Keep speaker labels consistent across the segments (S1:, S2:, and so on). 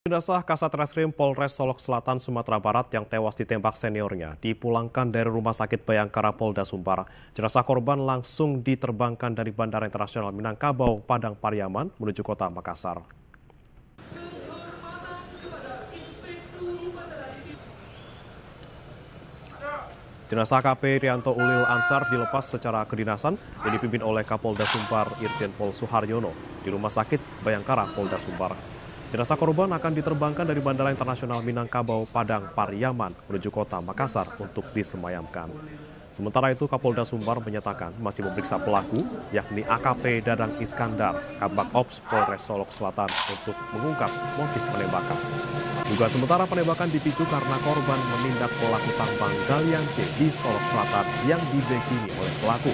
S1: Jenazah Kasat Reskrim Polres Solok Selatan, Sumatera Barat yang tewas ditembak seniornya dipulangkan dari Rumah Sakit Bayangkara Polda Sumbar. Jenazah korban langsung diterbangkan dari Bandara Internasional Minangkabau, Padang Pariaman menuju kota Makassar. Jenazah KP Rianto Ulil Ansar dilepas secara kedinasan yang dipimpin oleh Kapolda Sumbar Irjen Pol Suharyono di Rumah Sakit Bayangkara Polda Sumbar. Jenazah korban akan diterbangkan dari Bandara Internasional Minangkabau, Padang Pariaman menuju kota Makassar untuk disemayamkan. Sementara itu Kapolda Sumbar menyatakan masih memeriksa pelaku yakni AKP Dadang Iskandar, Kabak Ops Polres Solok Selatan untuk mengungkap motif penembakan. Juga sementara penembakan dipicu karena korban menindak pelaku tambang galian C di Solok Selatan yang dibekini oleh pelaku.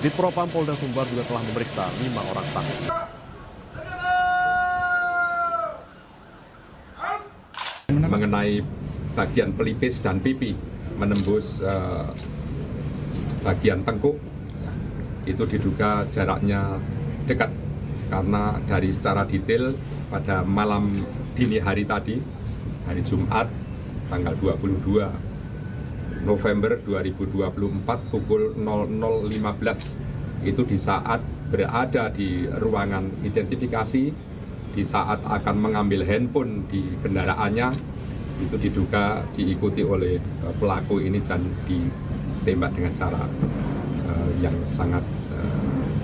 S1: Ditpropam Polda Sumbar juga telah memeriksa 5 orang saksi.
S2: Mengenai bagian pelipis dan pipi menembus bagian tengkuk itu diduga jaraknya dekat karena dari secara detail pada malam dini hari tadi, hari Jumat tanggal 22 November 2024 pukul 00.15 itu di saat berada di ruangan identifikasi, di saat akan mengambil handphone di kendaraannya, itu diduga diikuti oleh pelaku ini dan ditembak dengan cara yang sangat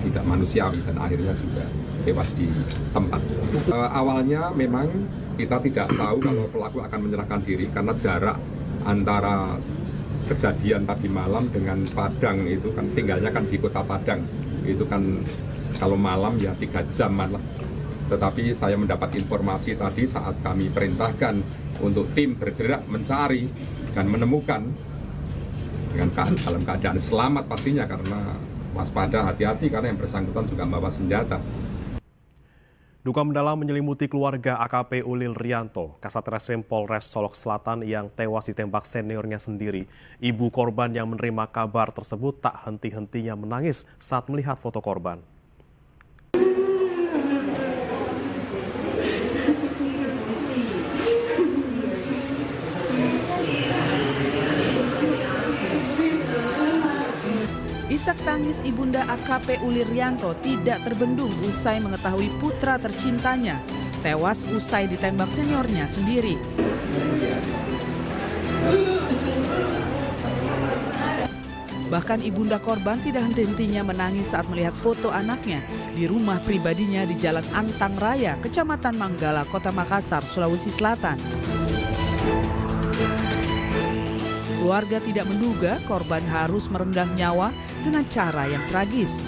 S2: tidak manusiawi dan akhirnya juga tewas di tempat. Awalnya memang kita tidak tahu kalau pelaku akan menyerahkan diri karena jarak antara kejadian tadi malam dengan Padang itu kan tinggalnya kan di kota Padang, itu kan kalau malam ya 3 jaman lah. Tetapi saya mendapat informasi tadi saat kami perintahkan untuk tim bergerak mencari dan menemukan dengan dalam keadaan selamat pastinya, karena waspada, hati-hati karena yang bersangkutan juga membawa senjata.
S1: Duka mendalam menyelimuti keluarga AKP Ulil Rianto, Kasat Reskrim Polres Solok Selatan yang tewas ditembak seniornya sendiri. Ibu korban yang menerima kabar tersebut tak henti-hentinya menangis saat melihat foto korban.
S3: Isak tangis ibunda AKP Ulil Rianto tidak terbendung usai mengetahui putra tercintanya tewas usai ditembak seniornya sendiri. Bahkan ibunda korban tidak henti-hentinya menangis saat melihat foto anaknya di rumah pribadinya di Jalan Antang Raya, Kecamatan Manggala, Kota Makassar, Sulawesi Selatan. Keluarga tidak menduga korban harus merenggang nyawa dengan cara yang tragis.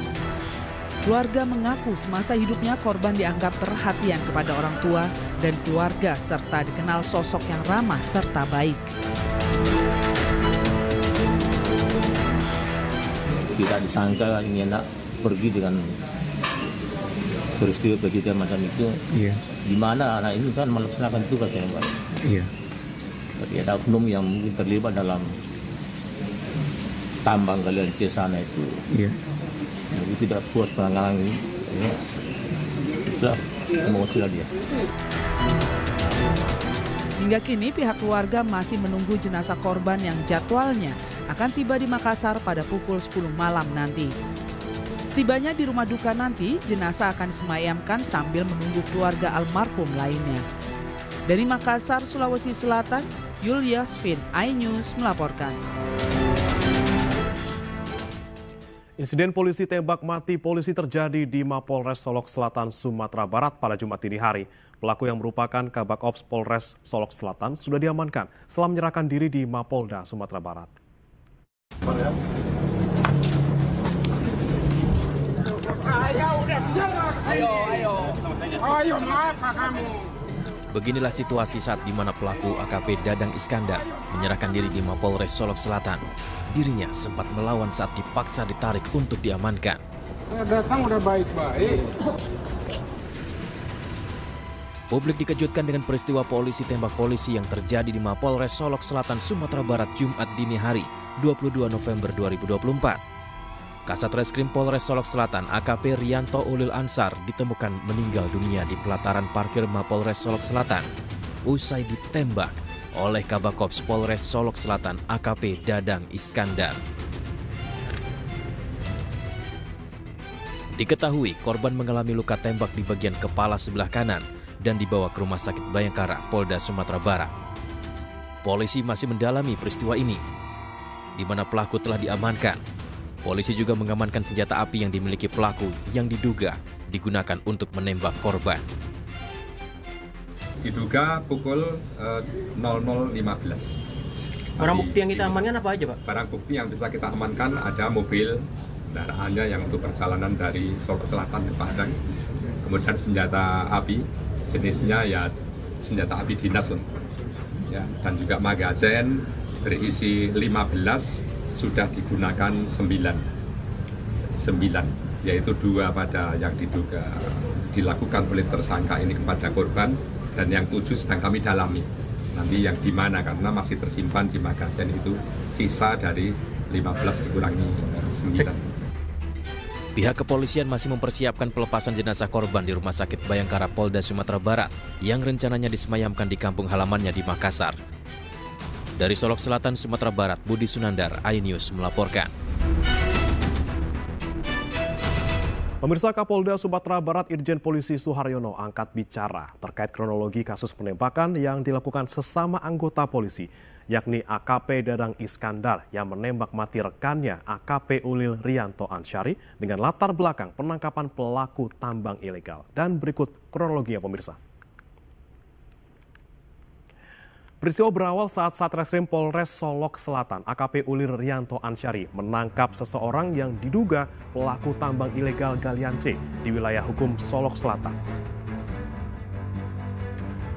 S3: Keluarga mengaku semasa hidupnya korban dianggap perhatian kepada orang tua dan keluarga serta dikenal sosok yang ramah serta baik.
S4: Tidak disangka ini anak pergi dengan peristiwa begitu macam itu. Iya. Di mana anak ini kan melaksanakan tugas yang baik. Iya. Jadi ada oknum yang mungkin terlibat dalam tambang galian C sana itu. Iya. Jadi tidak puas penanganan ini. Ya. Sudah mengusir dia.
S3: Hingga kini pihak keluarga masih menunggu jenazah korban yang jadwalnya akan tiba di Makassar pada pukul 10 malam nanti. Setibanya di rumah duka nanti, jenazah akan disemayamkan sambil menunggu keluarga almarhum lainnya. Dari Makassar, Sulawesi Selatan, Julius Finn, iNews melaporkan.
S1: Insiden polisi tembak mati polisi terjadi di Mapolres Solok Selatan, Sumatera Barat pada Jumat dini hari. Pelaku yang merupakan Kabak Ops Polres Solok Selatan sudah diamankan setelah menyerahkan diri di Mapolda, Sumatera Barat.
S5: Ayo, maaf kamu.
S6: Beginilah situasi saat di mana pelaku AKP Dadang Iskandar menyerahkan diri di Mapolres Solok Selatan. Dirinya sempat melawan saat dipaksa ditarik untuk diamankan.
S5: Datang udah baik-baik.
S6: Publik dikejutkan dengan peristiwa polisi tembak polisi yang terjadi di Mapolres Solok Selatan, Sumatera Barat Jumat dini hari 22 November 2024. Kasat Reskrim Polres Solok Selatan AKP Rianto Ulil Ansar ditemukan meninggal dunia di pelataran parkir Mapolres Solok Selatan usai ditembak oleh Kabakops Polres Solok Selatan AKP Dadang Iskandar. Diketahui korban mengalami luka tembak di bagian kepala sebelah kanan dan dibawa ke Rumah Sakit Bayangkara, Polda Sumatera Barat. Polisi masih mendalami peristiwa ini, di mana pelaku telah diamankan. Polisi juga mengamankan senjata api yang dimiliki pelaku yang diduga digunakan untuk menembak korban.
S2: Diduga pukul 00.15.
S7: Barang bukti yang kita amankan apa aja, Pak?
S2: Barang bukti yang bisa kita amankan ada mobil kendaraannya yang untuk perjalanan dari Solok Selatan ke Padang. Kemudian senjata api, jenisnya ya senjata api dinas. Ya, dan juga magazin berisi 15, sudah digunakan 9, yaitu 2 pada yang diduga dilakukan oleh tersangka ini kepada korban, dan yang 7 sedang kami dalami. Nanti yang di mana, karena masih tersimpan di magazin itu sisa dari 15 dikurangi 9.
S6: Pihak kepolisian masih mempersiapkan pelepasan jenazah korban di Rumah Sakit Bayangkara Polda Sumatera Barat yang rencananya disemayamkan di kampung halamannya di Makassar. Dari Solok Selatan, Sumatera Barat, Budi Sunandar, iNews melaporkan.
S1: Pemirsa, Kapolda Sumatera Barat Irjen Polisi Suharyono angkat bicara terkait kronologi kasus penembakan yang dilakukan sesama anggota polisi, yakni AKP Dadang Iskandar yang menembak mati rekannya AKP Ulil Rianto Ansyari dengan latar belakang penangkapan pelaku tambang ilegal. Dan berikut kronologinya, pemirsa. Peristiwa berawal saat Satreskrim Polres Solok Selatan AKP Ulil Rianto Ansyari menangkap seseorang yang diduga pelaku tambang ilegal galian C di wilayah hukum Solok Selatan.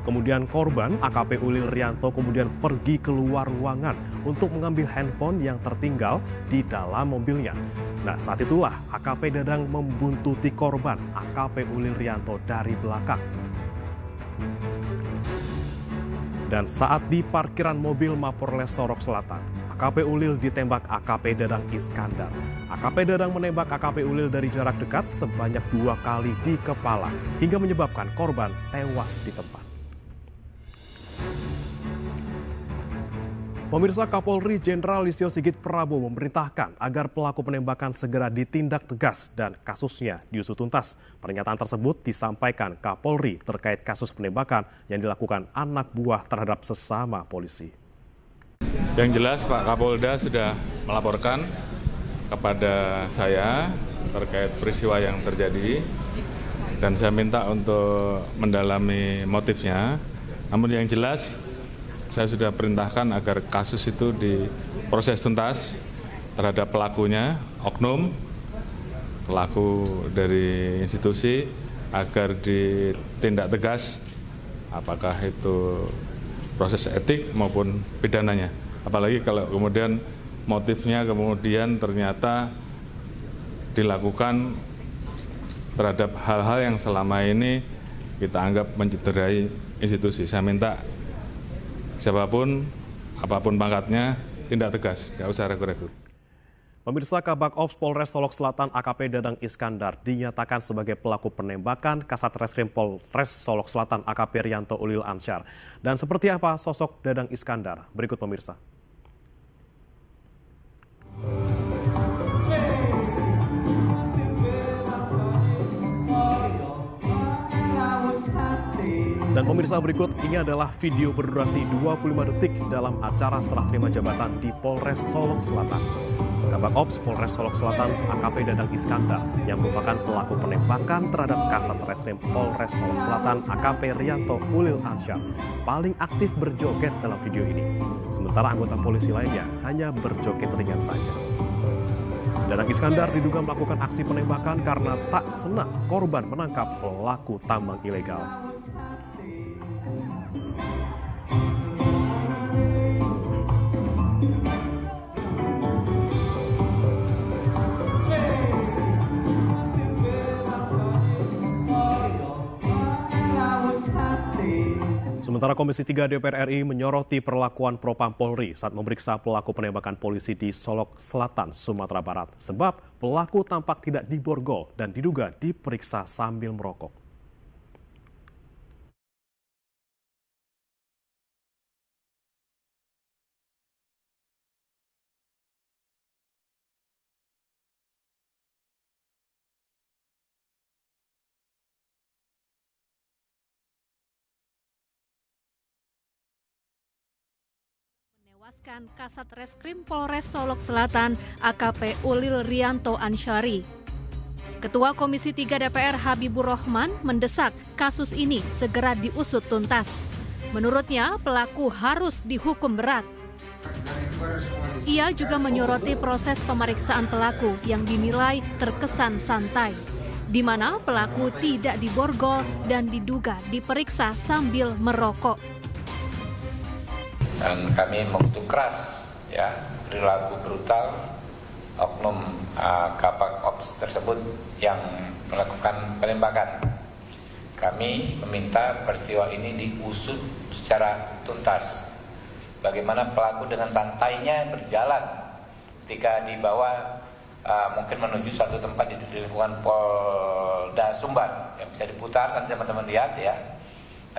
S1: Kemudian korban AKP Ulil Rianto kemudian pergi keluar ruangan untuk mengambil handphone yang tertinggal di dalam mobilnya. Nah, saat itulah AKP Dadang membuntuti korban AKP Ulil Rianto dari belakang. Dan saat di parkiran mobil Mapolres Solok Selatan, AKP Ulil ditembak AKP Dadang Iskandar. AKP Dadang menembak AKP Ulil dari jarak dekat sebanyak 2 kali di kepala hingga menyebabkan korban tewas di tempat. Pemirsa, Kapolri Jenderal Listio Sigit Prabowo memerintahkan agar pelaku penembakan segera ditindak tegas dan kasusnya diusut tuntas. Pernyataan tersebut disampaikan Kapolri terkait kasus penembakan yang dilakukan anak buah terhadap sesama polisi.
S8: Yang jelas Pak Kapolda sudah melaporkan kepada saya terkait peristiwa yang terjadi dan saya minta untuk mendalami motifnya. Namun yang jelas saya sudah perintahkan agar kasus itu diproses tuntas terhadap pelakunya, oknum, pelaku dari institusi, agar ditindak tegas, apakah itu proses etik maupun pidananya. Apalagi kalau kemudian motifnya kemudian ternyata dilakukan terhadap hal-hal yang selama ini kita anggap mencederai institusi. Saya minta siapapun, apapun pangkatnya, tindak tegas, nggak usah ragu-ragu.
S1: Pemirsa, Kabak Ops Polres Solok Selatan AKP Dadang Iskandar dinyatakan sebagai pelaku penembakan Kasat Reskrim Polres Solok Selatan AKP Rianto Ulil Ansyar. Dan seperti apa sosok Dadang Iskandar? Berikut pemirsa. Dan pemirsa, berikut ini adalah video berdurasi 25 detik dalam acara serah terima jabatan di Polres Solok Selatan. Kabak Ops Polres Solok Selatan AKP Dadang Iskandar yang merupakan pelaku penembakan terhadap Kasat Reskrim Polres Solok Selatan AKP Rianto Ulil Ansyar paling aktif berjoget dalam video ini. Sementara anggota polisi lainnya hanya berjoget ringan saja. Dadang Iskandar diduga melakukan aksi penembakan karena tak senang korban menangkap pelaku tambang ilegal. Sementara Komisi 3 DPR RI menyoroti perlakuan Propam Polri saat memeriksa pelaku penembakan polisi di Solok Selatan, Sumatera Barat. Sebab pelaku tampak tidak diborgol dan diduga diperiksa sambil merokok.
S9: Menewaskan Kasat Reskrim Polres Solok Selatan AKP Ulil Rianto Ansyari. Ketua Komisi 3 DPR Habibur Rahman mendesak kasus ini segera diusut tuntas. Menurutnya pelaku harus dihukum berat. Ia juga menyoroti proses pemeriksaan pelaku yang dinilai terkesan santai, di mana pelaku tidak diborgol dan diduga diperiksa sambil merokok.
S10: Dan kami mengutuk keras perilaku brutal oknum Kabak Ops tersebut yang melakukan penembakan. Kami meminta peristiwa ini diusut secara tuntas. Bagaimana pelaku dengan santainya berjalan ketika dibawa mungkin menuju satu tempat di lingkungan Polda Sumbar yang bisa diputar, nanti teman-teman lihat ya.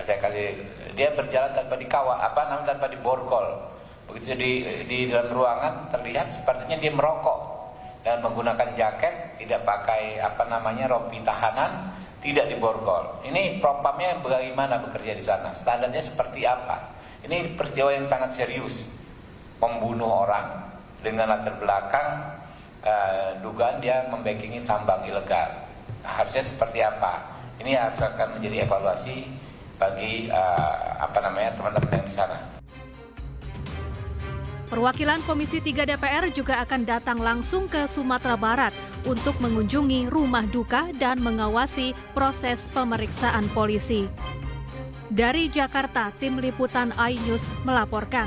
S10: Saya kasih, dia berjalan tanpa dikawal, tanpa diborgol. Begitu di dalam ruangan terlihat sepertinya dia merokok dan menggunakan jaket, tidak pakai rompi tahanan, tidak diborgol. Ini propamnya bagaimana bekerja di sana? Standarnya seperti apa? Ini peristiwa yang sangat serius, membunuh orang dengan latar belakang dugaan dia membackingi tambang ilegal. Nah, harusnya seperti apa? Ini harus akan menjadi evaluasi bagi teman-teman yang di sana.
S9: Perwakilan Komisi 3 DPR juga akan datang langsung ke Sumatera Barat untuk mengunjungi rumah duka dan mengawasi proses pemeriksaan polisi. Dari Jakarta, Tim Liputan iNews melaporkan.